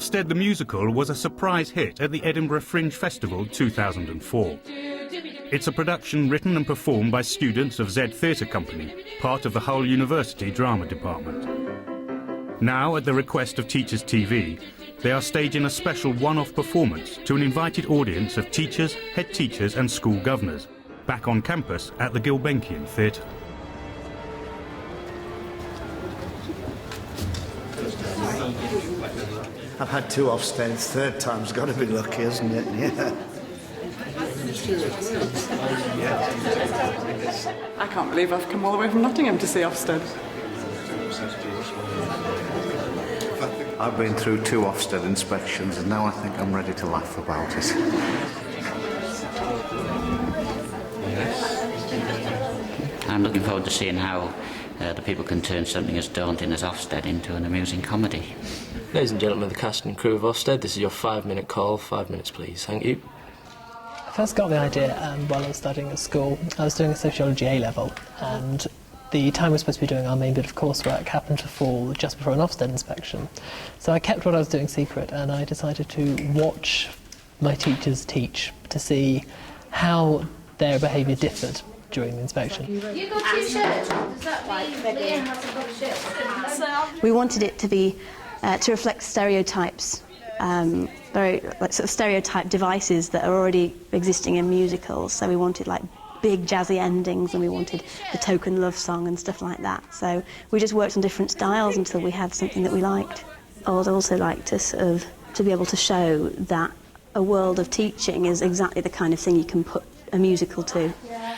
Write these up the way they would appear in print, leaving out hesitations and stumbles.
OFSTED the Musical was a surprise hit at the Edinburgh Fringe Festival 2004. It's a production written and performed by students of Z Theatre Company, part of the Hull University Drama Department. Now, at the request of Teachers TV, they are staging a special one-off performance to an invited audience of teachers, head teachers and school governors, back on campus at the Gulbenkian Theatre. I've had 2 OFSTEDs, third time's got to be lucky, hasn't it? Yeah. I can't believe I've come all the way from Nottingham to see OFSTED. I've been through 2 OFSTED inspections and now I think I'm ready to laugh about it. I'm looking forward to seeing how the people can turn something as daunting as OFSTED into an amusing comedy. Ladies and gentlemen, the cast and crew of OFSTED, this is your 5-minute call. 5 minutes, please. Thank you. I first got the idea while I was studying at school. I was doing a sociology A-level, and the time we were supposed to be doing our main bit of coursework happened to fall just before an OFSTED inspection. So I kept what I was doing secret, and I decided to watch my teachers teach to see how their behaviour differed during the inspection. You got 2 shirts. Does that mean Leah has a good shirt? We wanted it to be to reflect stereotypes, very like sort of stereotype devices that are already existing in musicals. So we wanted like big jazzy endings, and we wanted the token love song and stuff like that. So we just worked on different styles until we had something that we liked. I would also like to sort of to be able to show that a world of teaching is exactly the kind of thing you can put a musical to. Yeah.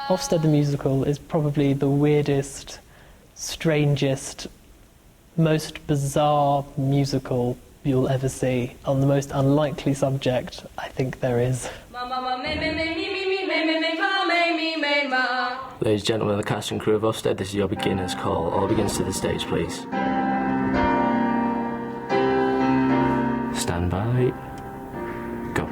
OFSTED the Musical is probably the weirdest, strangest, most bizarre musical you'll ever see on the most unlikely subject I think there is. Ladies and gentlemen, the cast and crew of OFSTED, this is your beginner's call. All begins to the stage, please. Stand by. Go.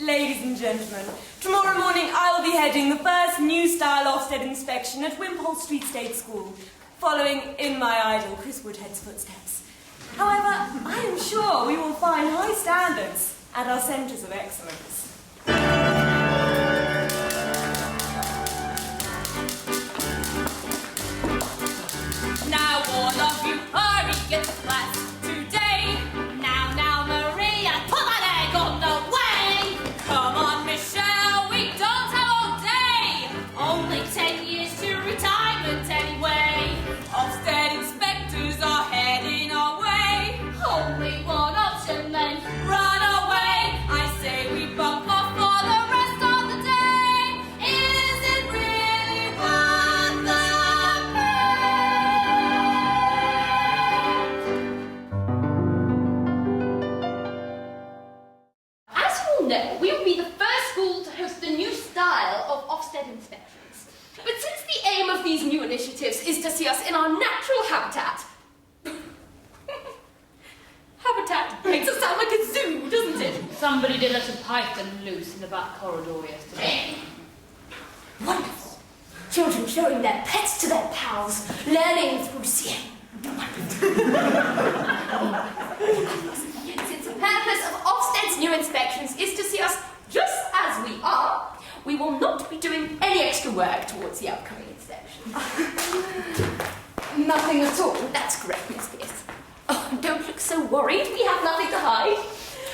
Ladies and gentlemen, tomorrow morning I will be heading the first new style OFSTED inspection at Wimpole Street State School, following in my idol Chris Woodhead's footsteps. However, I am sure we will find high standards at our centres of excellence. Now all of you hurry, get to class today. be the first school to host the new style of Ofsted inspections. But since the aim of these new initiatives is to see us in our natural habitat... Habitat makes it sound like a zoo, doesn't it? Somebody did let a python loose in the back corridor yesterday. Wonderful. Children showing their pets to their pals, learning through seeing. Since the purpose of Ofsted's new inspections is to see us just as we are, we will not be doing any extra work towards the upcoming inspection. Nothing at all. That's correct, Miss Pierce. Oh, don't look so worried. We have nothing to hide.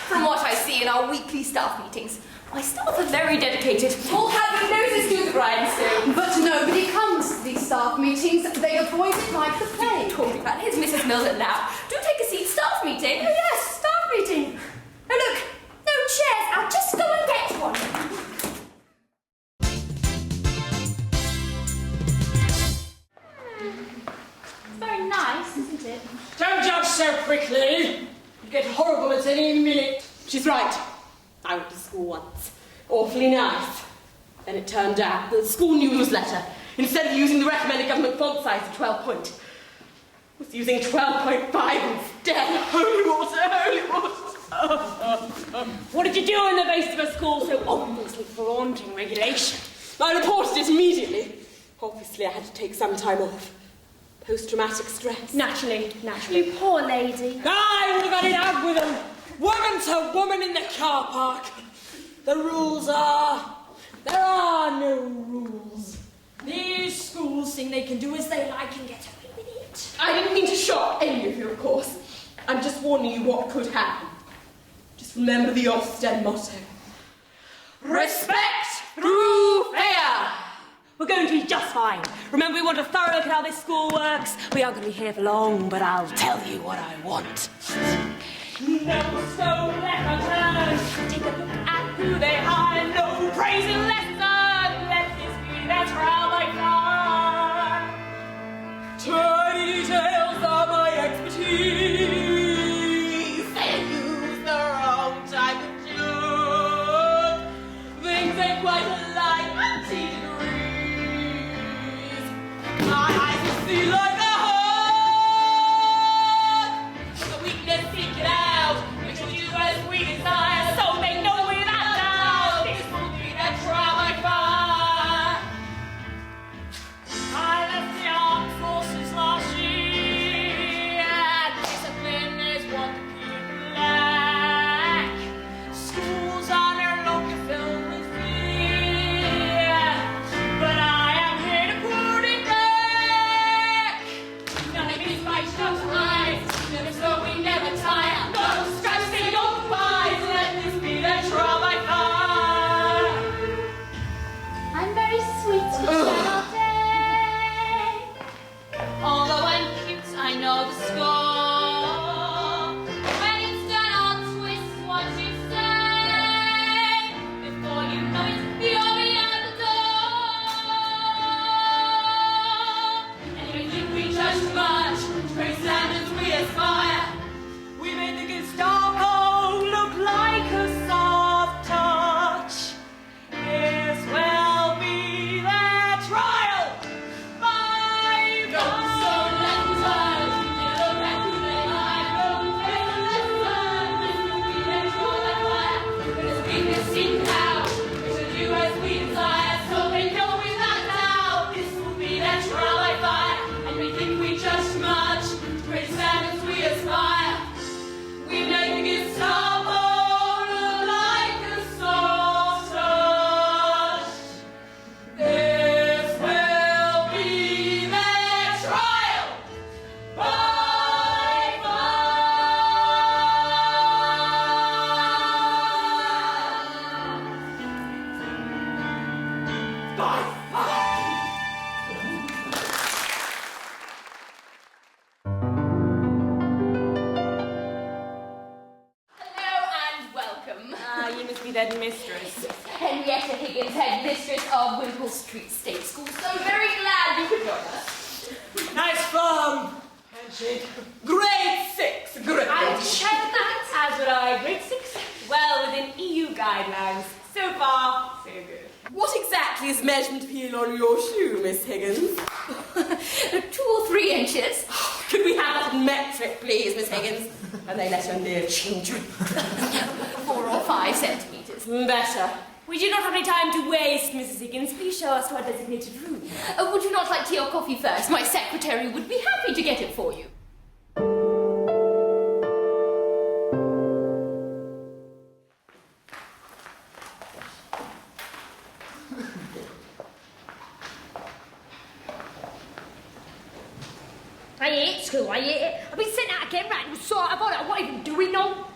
From what I see in our weekly staff meetings, my staff are very dedicated. All have your noses to the grindstone. But nobody comes to these staff meetings. They avoid it like the plague. Talking about here's Mrs. Milner now. Do take a seat. Staff meeting. Oh yes, staff meeting. Oh look, no chairs. I'll just go and get one. Very nice, isn't it? Don't judge so quickly. You get horrible at any minute. She's right. I went to school once. Awfully nice. Then it turned out that the school newsletter, instead of using the recommended government font size of 12 point, was using 12.5 instead. Holy water, holy water. What did you do in the face of a school so obviously flaunting regulation? I reported it immediately. Obviously, I had to take some time off. Post-traumatic stress. Naturally. You poor lady. I would have had it out with them. Woman to woman in the car park. The rules are... There are no rules. These schools think they can do as they like and get away with it. I didn't mean to shock any of you, of course. I'm just warning you what could happen. Just remember the OFSTED motto. Respect through fear. We're going to be just fine. Remember, we want a thorough look at how this school works. We aren't going to be here for long, but I'll tell you what I want. No stone left unturned. Take a look at who they hire. No praising lesson. Let this be their trial by fire. Tiny details are my expertise. They use the wrong type of joke. Things ain't quite alike. Anti-degrees. My eyes will see like a hawk. The weakness, seek it out. We shall do as we desire, so they know without doubt. This will be their trial by fire. I left the armed forces last year. Discipline is what the people lack. Schools are no longer filled with fear. But I am here to put it back. None of these fights just lies. Never slow, we never tire. No scratch, they don't bite. Let this be their trial by fire. I'm very sweet, Michelle. Although I'm cute, I know the score. When it's done, I'll twist what you say. Before you know it, you'll be at the door. And we think we judge too much. Praise standards we aspire. We made the Gestapo look like a soft touch. This will be their trial by fire. Headmistress. Henrietta Higgins, headmistress of Wimpole Street State School. So very glad you could join us. Nice firm. Handshake. Grade 6. Grade. I check that, as would I. Grade 6. Well, within EU guidelines. exactly is measurement heel on your shoe, Miss Higgins? 2 or 3 inches. Could we have that in metric, please, Miss Higgins? And they let her near children. 4 or 5 centimetres. Better. We do not have any time to waste, Mrs. Higgins. Please show us to our designated room. Would you not like tea or coffee first? My secretary would be happy to get it for you. I hate school, I hate it. I've been sent out again, right, and sort about it. What even doing now?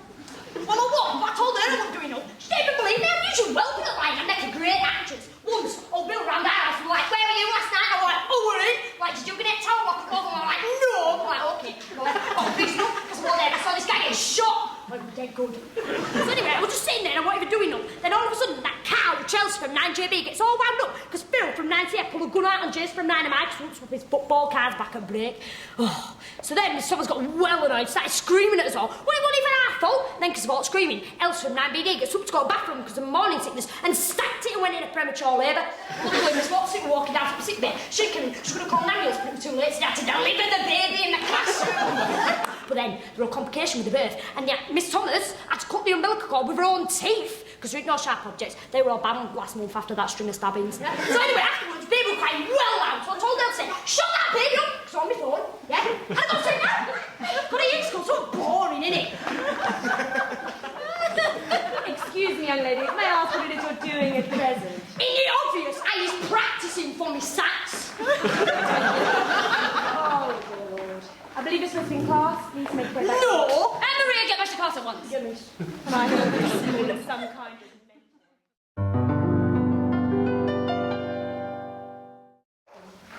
Well, I what? I told her I wasn't doing now. She didn't even believe me. I'm usually well built, like, I'm making great actress. Once, old Bill round our house and like, where were you last night? I'm like, oh, we're in. Like, did you get a towel off the cloth? I'm like, no. I'm like, okay. I'm like, oh, please no. Because one day I saw this guy get shot. I'm like, dead good. So anyway, I was just sitting there and I wasn't even doing nothing. Then all of a sudden, that cow, Chelsea from 9JB, gets all wound up because Phil from 9CF pulled a gun out on Jace from 9MI because wants to his football cards back and break. Oh. So then someone's got well annoyed, started screaming at us all. Well, it wasn't even our fault. Then, because of all the screaming, Else from 9BD gets up to go to the bathroom because of morning sickness and stacked it and went in a premature labour. Luckily, Miss Watson walking down from sick bay, she could have called an ambulance, but it was too late, so they had to deliver the baby in the classroom. But then there was a complication with the birth, and Miss Thomas had to cut the umbilical cord with her own teeth because there were no sharp objects. They were all banned last month after that string of stabbings. So anyway, afterwards, the baby was crying well loud, so I told Elsie, shut that baby up, because on my phone, yeah? And I got to say, no, got to use school, so boring, innit? Excuse me, young lady, may I ask what it is you're doing at present? Isn't it obvious? I was practising for me sats. Oh, dear Lord. I believe you're supposed to be in class. Please make way back. No! And Maria, get back to class at once. And I hope this school of some kind of...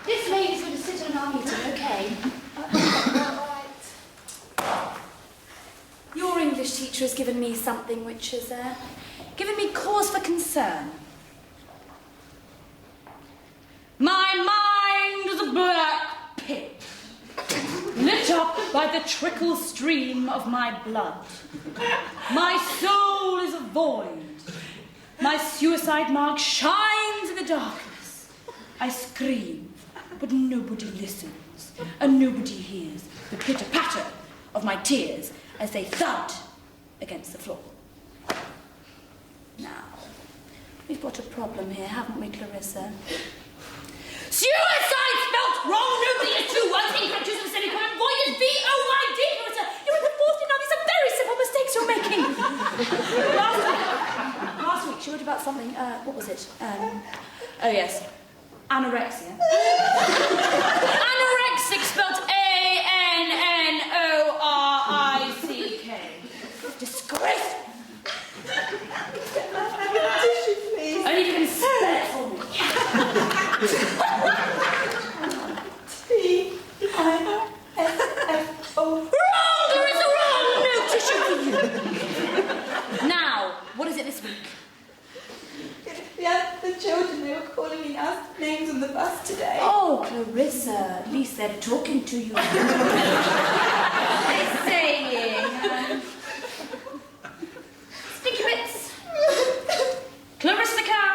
This lady's going to sit on our meeting, okay? All right. Your English teacher has given me something which has given me cause for concern. My mind is a black pit, lit up by the trickle stream of my blood. My soul is a void. My suicide mark shines in the darkness. I scream, but nobody listens, and nobody hears the pitter-patter of my tears as they thud against the floor. Now, we've got a problem here, haven't we, Clarissa? Suicide spelt wrong! Nobody is two words. Incorrect of semicolon. Void is V-O-I-D. Clarissa, you're in the fourth now. These are very simple mistakes you're making. Last week she wrote about something, what was it? Oh yes, anorexia. Anorexic spelt A-N-N-O-R-I-C-K. Disgrace. Tissue, please. And you can spell it for me. T-I-S-F-O. Wrong! There is a wrong! No tissue for you. Now, what is it this week? Yeah, the children, they were calling me nasty names on the bus today. Oh, Clarissa, at least they're talking to you. They're saying, Sticky bits. Clarissa the cow.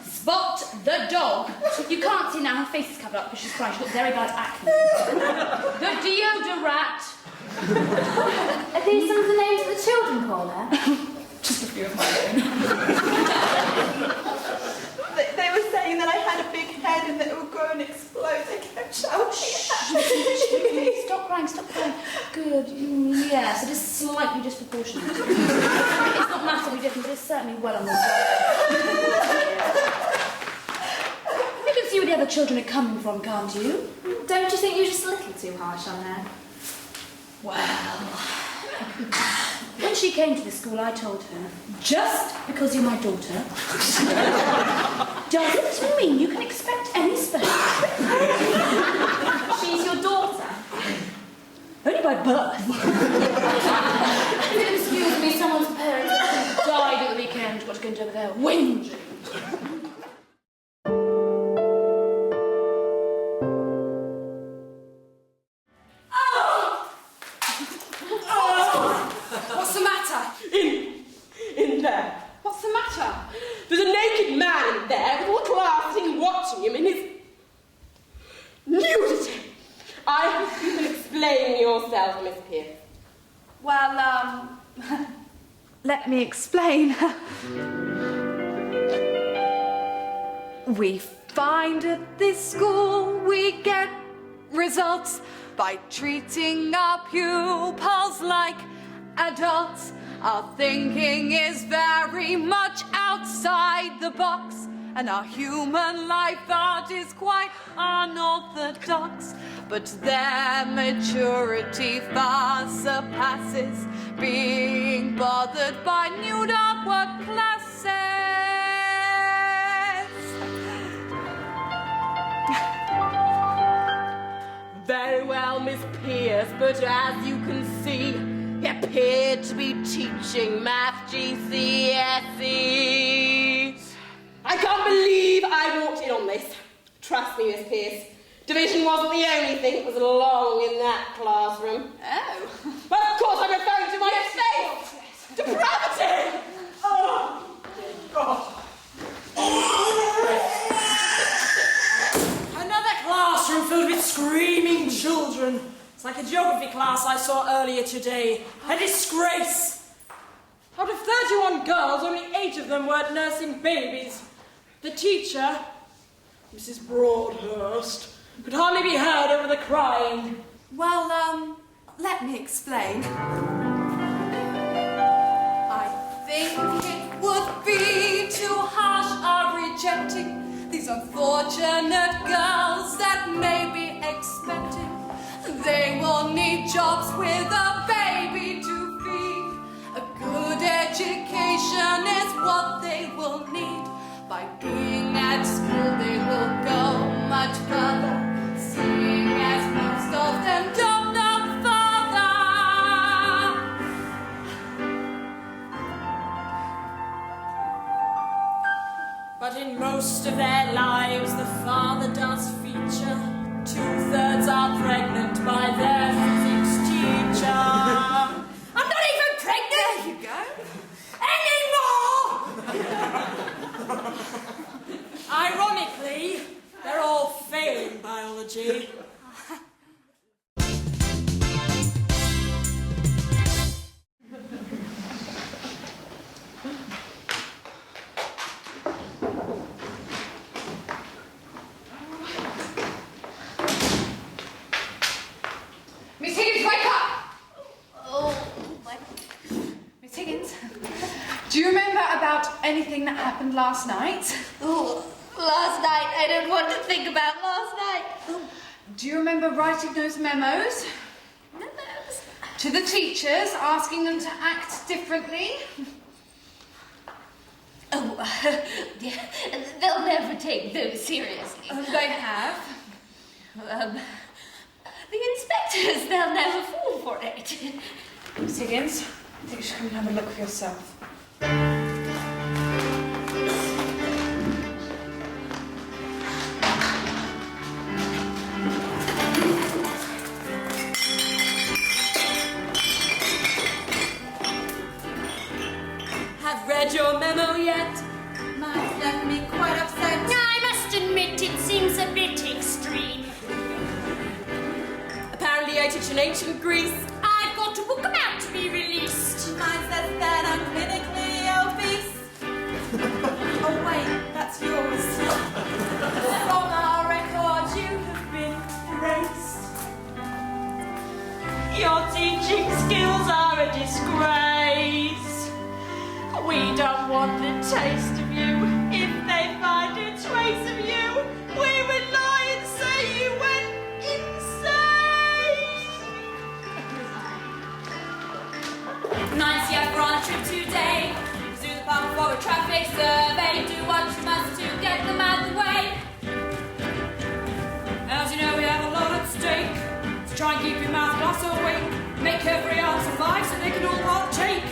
Spot the dog. You can't see now, her face is covered up because she's crying. She's got very bad acne. The deodorat. Are these some of the names that the children call her? Just a few of my own. they were saying that I had a big head and that it would grow and explode. They kept shouting at me. Stop crying, stop crying. Good. Yes, it is slightly disproportionate. It's not massively different, but it's certainly well on the way. You can see where the other children are coming from, can't you? Don't you think you're just a little too harsh on her? Well, when she came to the school, I told her, just because you're my daughter doesn't mean you can expect any special. She's your daughter? Only by birth. Excuse me, someone's parents died at the weekend. What's going to do over there? Whinging. What's the matter? In there. What's the matter? There's a naked man in there with all the class sitting watching him in his nudity. I hope you can explain yourself, Miss Pierce. Well, let me explain. We find at this school we get results by treating our pupils like adults. Our thinking is very much outside the box, and our human life art is quite unorthodox. But their maturity far surpasses being bothered by nude artwork classes. Very well, Miss Pierce, but as you can see, he appeared to be teaching math GCSEs. I can't believe I walked in on this. Trust me, Miss Pierce. Division wasn't the only thing that was long in that classroom. Oh. Of course, I'm referring to my face! Depravity! Oh, God. Another classroom filled with screaming children. It's like a geography class I saw earlier today. A disgrace. Out of 31 girls, only 8 of them were nursing babies. The teacher, Mrs. Broadhurst, could hardly be heard over the crying. Well, let me explain. I think it would be too harsh our rejecting these unfortunate girls that may be expecting. They will need jobs with a baby to feed. A good education is what they will need. By being at school, they will go much further, seeing as most of them don't know further. But in most of their lives, the father does feature. 2/3 are pregnant by their physics teacher. I'm not even pregnant! There you go. Anymore! Ironically, they're all failing biology. Miss Higgins, wake up! Oh, Miss Higgins, do you remember about anything that happened last night? Oh, last night. I don't want to think about last night. Do you remember writing those memos? Memos? To the teachers, asking them to act differently? Oh, they'll never take those seriously. They have. The inspectors, they'll never fall for it. Miss Higgins, I think you should come and have a look for yourself. Have read your memo yet? Mine's left me quite upset. I must admit it seems a bit extreme. Apparently I teach in ancient Greece. I've got to book them out to be released. Mine says that I'm clinically obese. Oh wait, that's yours. From our records you have been erased. Your teaching skills are a disgrace. We don't want the taste of you. If they find a trace of you, we would lie and say you went insane. Nice, yeah, we're on a trip today. Do the pump for a traffic survey. Do what you must to get them out of the way. As you know, we have a lot at stake. So try and keep your mouth glass awake. Make every answer live so they can all partake.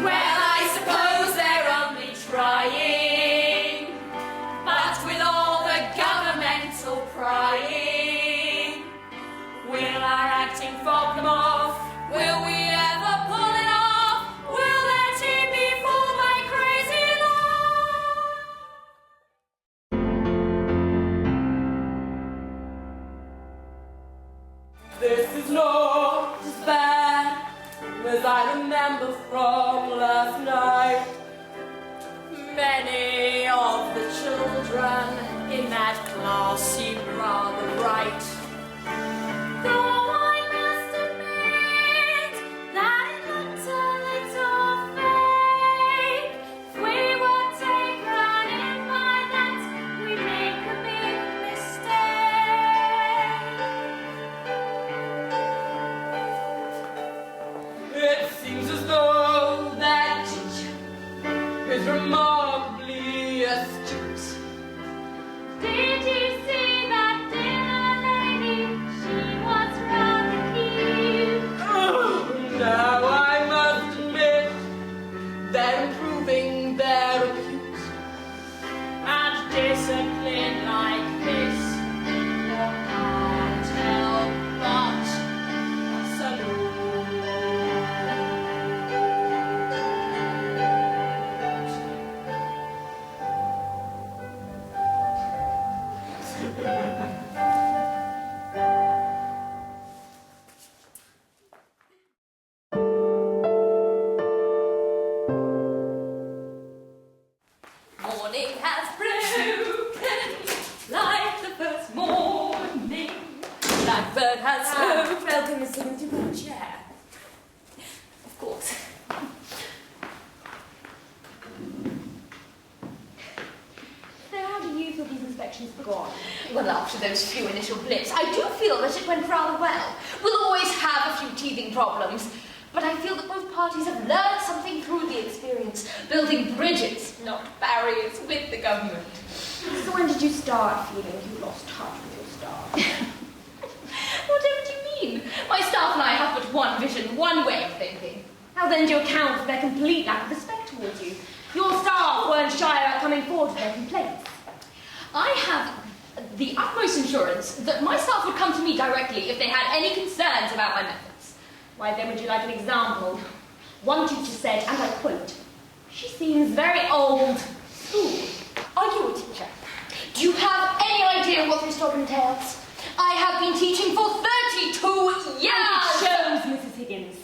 Well, I suppose they're only trying, but with all the governmental prying, will our acting fog them off? Will we ever pull it I remember from last night. Many of the children in that class seemed rather bright. Though I must admit that it looked a little fake. If we were taken in by that, we'd make a big mistake. It seems as though that teacher is remarkably astute. Did you see that dear lady? She was rather cute. Oh, now I must admit they're improving their repute. And discipline like this, one can't help but salute. Morning has broken like the first morning. Blackbird has spoken. Welcome, Miss Higgins, to my chair. Of course. So how do you feel these inspections have gone? Well, after those few initial blips, I do feel that it went rather well. We'll always have a few teething problems, but I feel that both parties have learned something through the experience, building bridges, not barriers, with the government. So when did you start feeling you lost touch with your staff? Whatever do you mean? My staff and I have but one vision, one way of thinking. How then do you account for their complete lack of respect towards you? Your staff weren't shy about coming forward with their complaints. I have the utmost assurance that my staff would come to me directly if they had any concerns about my methods. Why then would you like an example? One teacher said, and I quote, "She seems very old school." Are you a teacher? Do you have any idea what this job entails? I have been teaching for 32 years! And it shows, Mrs. Higgins.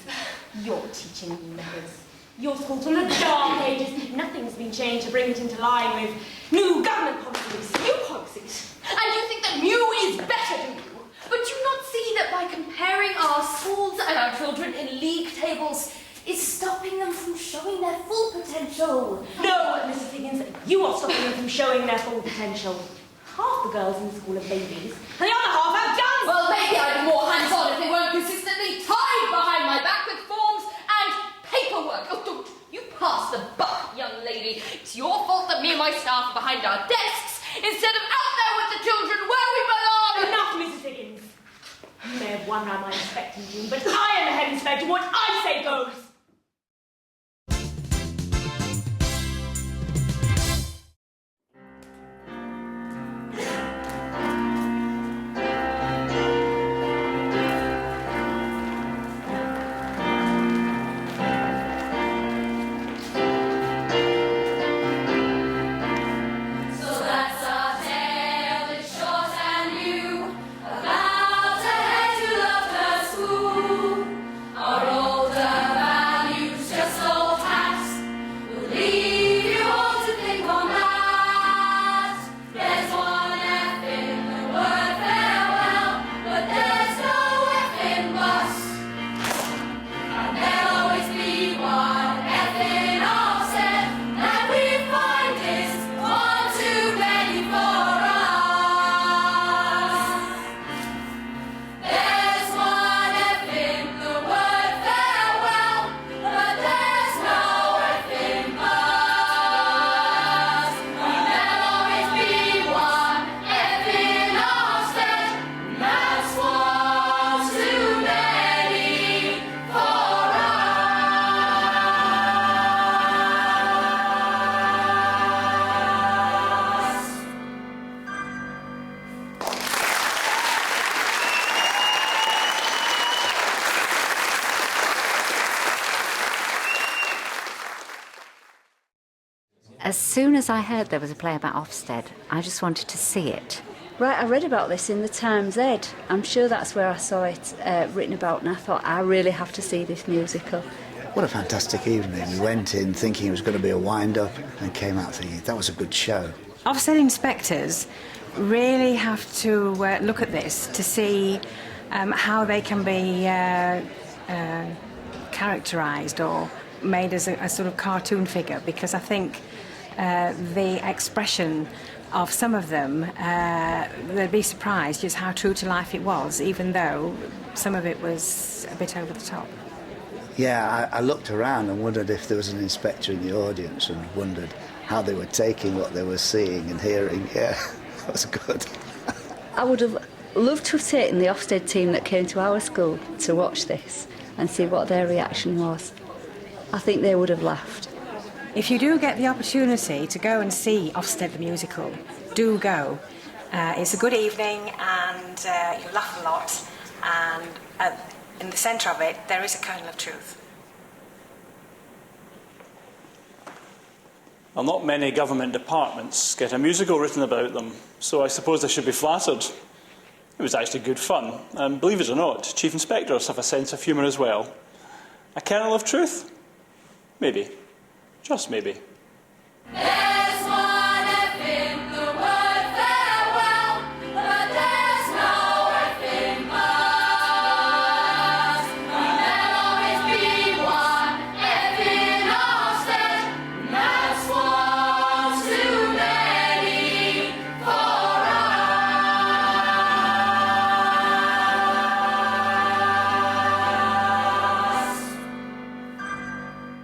Your teaching methods. Your school's from the dark ages. Nothing's been changed to bring it into line with new government policies. New policies? And you think that new is better than you? But do you not see that by comparing our schools and our children in league tables is stopping them from showing their full potential? No, Mrs. Higgins, you are stopping them from showing their full potential. Half the girls in the school are babies, and the other half have guns! Well, maybe I'd be more hands-on if they weren't consistently tied behind my back with forms and paperwork. Oh, don't you pass the buck, young lady. It's your fault that me and my staff are behind our desks instead of out there with the children where we belong. Enough, Mrs. Higgins. You may have won round my inspecting room, but I am the head inspector. What I say goes. As soon as I heard there was a play about OFSTED, I just wanted to see it. Right, I read about this in the Times I'm sure that's where I saw it written about, and I thought, I really have to see this musical. What a fantastic evening. We went in thinking it was going to be a wind-up and came out thinking that was a good show. Ofsted inspectors really have to look at this to see how they can be characterised or made as a sort of cartoon figure, because I think the expression of some of them, they'd be surprised just how true to life it was, even though some of it was a bit over the top. Yeah, I looked around and wondered if there was an inspector in the audience and wondered how they were taking what they were seeing and hearing. Yeah, that was good. I would have loved to have taken the Ofsted team that came to our school to watch this and see what their reaction was. I think they would have laughed. If you do get the opportunity to go and see Ofsted the musical, do go. It's a good evening and you laugh a lot, and in the centre of it there is a kernel of truth. Well, not many government departments get a musical written about them, so I suppose I should be flattered. It was actually good fun, and believe it or not, chief inspectors have a sense of humour as well. A kernel of truth? Maybe. Just maybe.